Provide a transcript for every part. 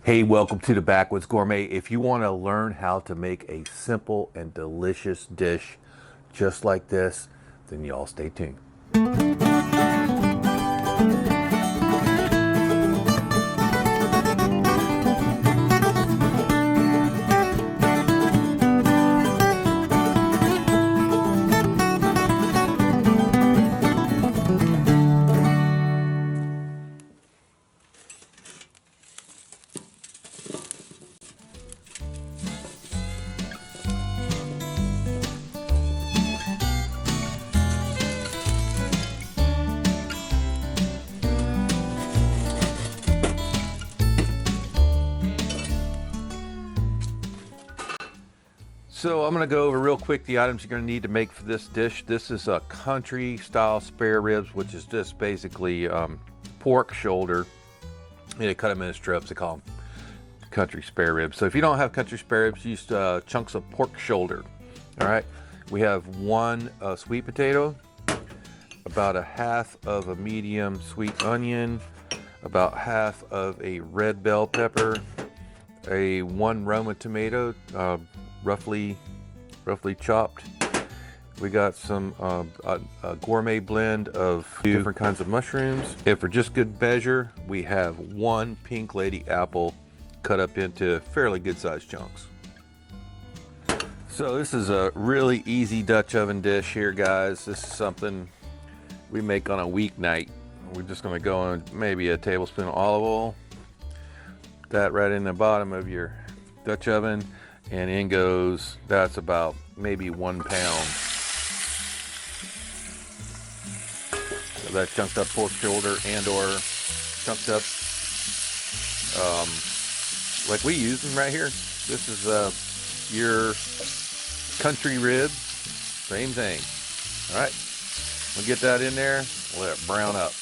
Hey, welcome to the Backwoods Gourmet. If you want to learn how to make a simple and delicious dish just like this, then y'all stay tuned. So I'm going to go over real quick the items you're going to need to make for this dish. This is a country style spare ribs, which is just basically pork shoulder. They cut them into strips. They call them country spare ribs. So if you don't have country spare ribs, use chunks of pork shoulder. All right. We have one sweet potato, about a half of a medium sweet onion, about half of a red bell pepper, one Roma tomato, roughly chopped. We got some a gourmet blend of different kinds of mushrooms. And for just good measure, we have one pink lady apple cut up into fairly good sized chunks. So this is a really easy Dutch oven dish here, guys. This is something we make on a weeknight. We're just gonna go on maybe a tablespoon of olive oil, that right in the bottom of your Dutch oven, and in goes, that's about maybe 1 pound. So that chunked up pork shoulder and or chunked up like we use them right here. This is your country rib, same thing. All right, we'll get that in there, let it brown up.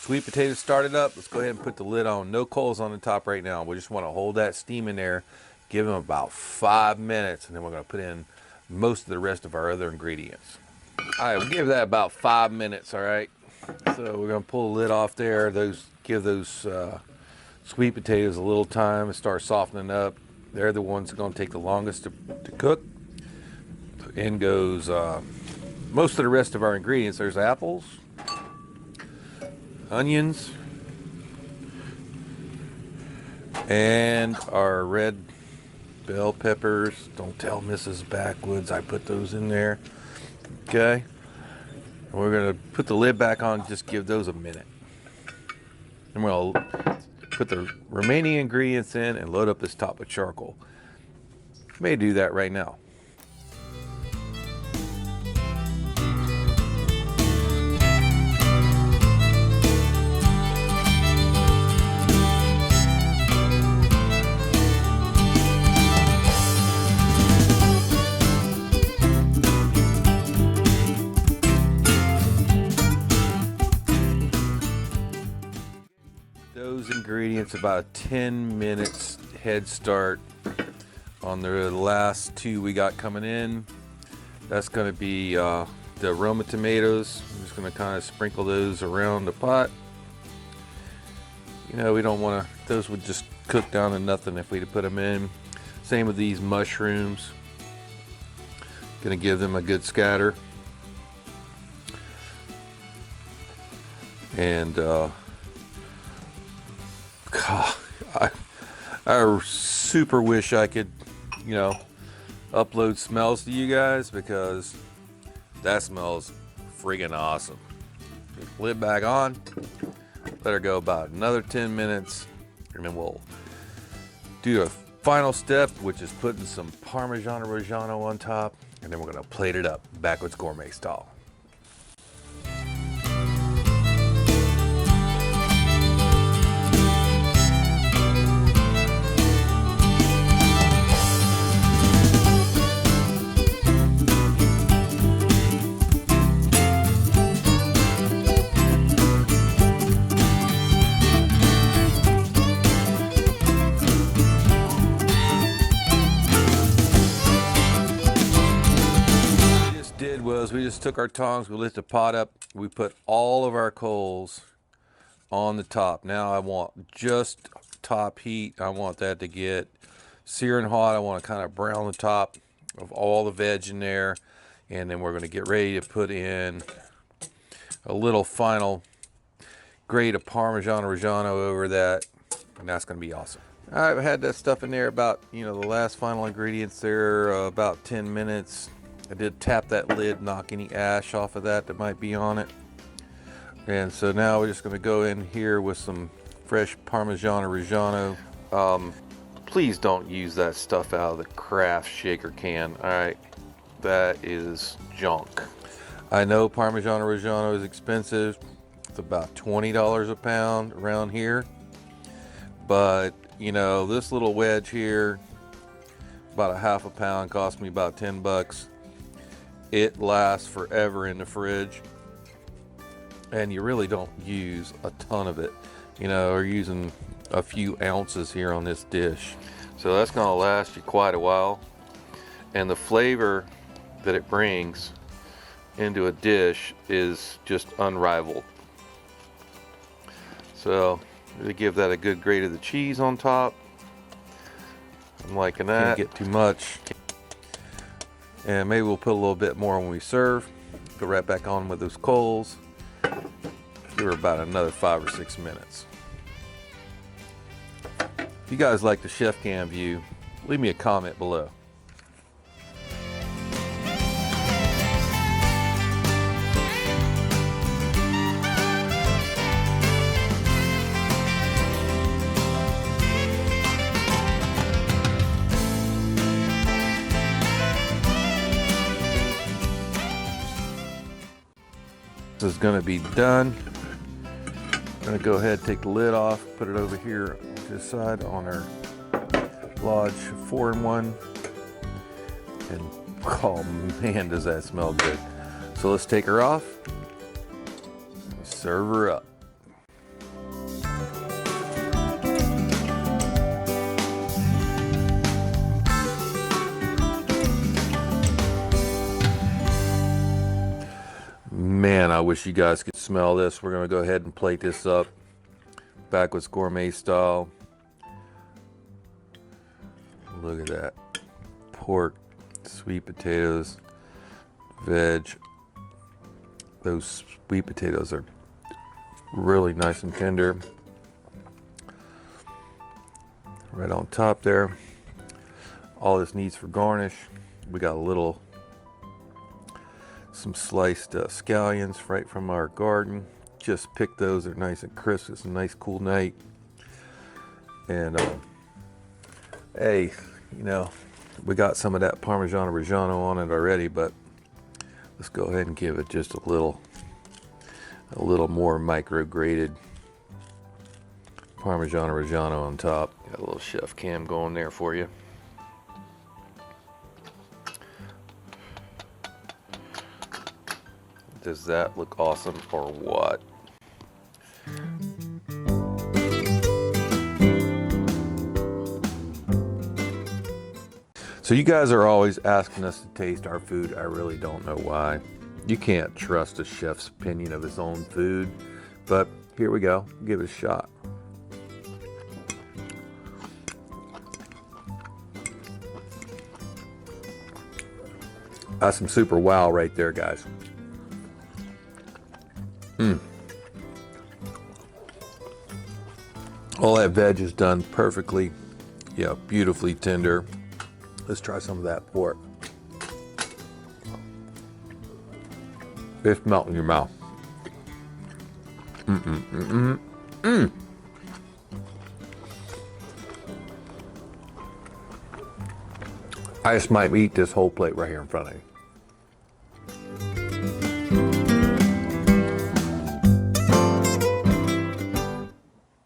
Sweet potatoes started up. Let's go ahead and put the lid on. No coals on the top right now. We just want to hold that steam in there, give them about 5 minutes, and then we're going to put in most of the rest of our other ingredients. All right, we'll give that about 5 minutes, all right? So we're going to pull the lid off there. Give those sweet potatoes a little time and start softening up. They're the ones that are going to take the longest to cook. In goes most of the rest of our ingredients. There's apples, onions, and our red bell peppers. Don't tell Mrs. Backwoods I put those in there. Okay, and we're gonna put the lid back on, just give those a minute, and we'll put the remaining ingredients in and load up this top with charcoal. May do that right now. Those ingredients, about 10 minutes head start on the last two we got coming in. That's going to be the Roma tomatoes. I'm just going to kind of sprinkle those around the pot. You know, we don't want to, those would just cook down to nothing if we put them in. Same with these mushrooms. Going to give them a good scatter. And God, I super wish I could, you know, upload smells to you guys, because that smells friggin' awesome. Lid back on, let her go about another 10 minutes, and then we'll do a final step, which is putting some Parmigiano Reggiano on top, and then we're gonna plate it up, Backwoods Gourmet style. took our tongs, we lit the pot up, we put all of our coals on the top. Now I want just top heat. I want that to get searing hot. I want to kind of brown the top of all the veg in there, and then we're going to get ready to put in a little final grate of Parmesan Reggiano over that, and that's going to be awesome. I've had that stuff in there about, the last final ingredients there, about 10 minutes. I did tap that lid, knock any ash off of that might be on it. And so now we're just going to go in here with some fresh Parmesan Reggiano. Please don't use that stuff out of the Kraft shaker can. All right, that is junk. I know Parmesan Reggiano is expensive. It's about $20 a pound around here. But, this little wedge here, about a half a pound, cost me about 10 bucks. It lasts forever in the fridge. And you really don't use a ton of it. We're using a few ounces here on this dish. So that's going to last you quite a while. And the flavor that it brings into a dish is just unrivaled. So to give that a good grate of the cheese on top. I'm liking that. Can't get too much. And maybe we'll put a little bit more when we serve. Go right back on with those coals. Give her about another 5 or 6 minutes. If you guys like the chef cam view, leave me a comment below. This is going to be done. I'm going to go ahead and take the lid off, put it over here to the side on our Lodge 4-in-1. And oh man, does that smell good. So let's take her off and serve her up. Man, I wish you guys could smell this. We're gonna go ahead and plate this up, Backwoods Gourmet style. Look at that. Pork, sweet potatoes, veg. Those sweet potatoes are really nice and tender. Right on top there. All this needs for garnish. We got some sliced scallions right from our garden. Just picked those. They're nice and crisp. It's a nice cool night. And hey, we got some of that Parmesan Reggiano on it already, but let's go ahead and give it just a little more micro grated Parmesan Reggiano on top. Got a little chef cam going there for you. Does that look awesome or what? So you guys are always asking us to taste our food. I really don't know why. You can't trust a chef's opinion of his own food, but here we go. Give it a shot. That's some super wow right there, guys. All that veg is done perfectly. Yeah, beautifully tender. Let's try some of that pork. It's melting in your mouth. I just might eat this whole plate right here in front of you.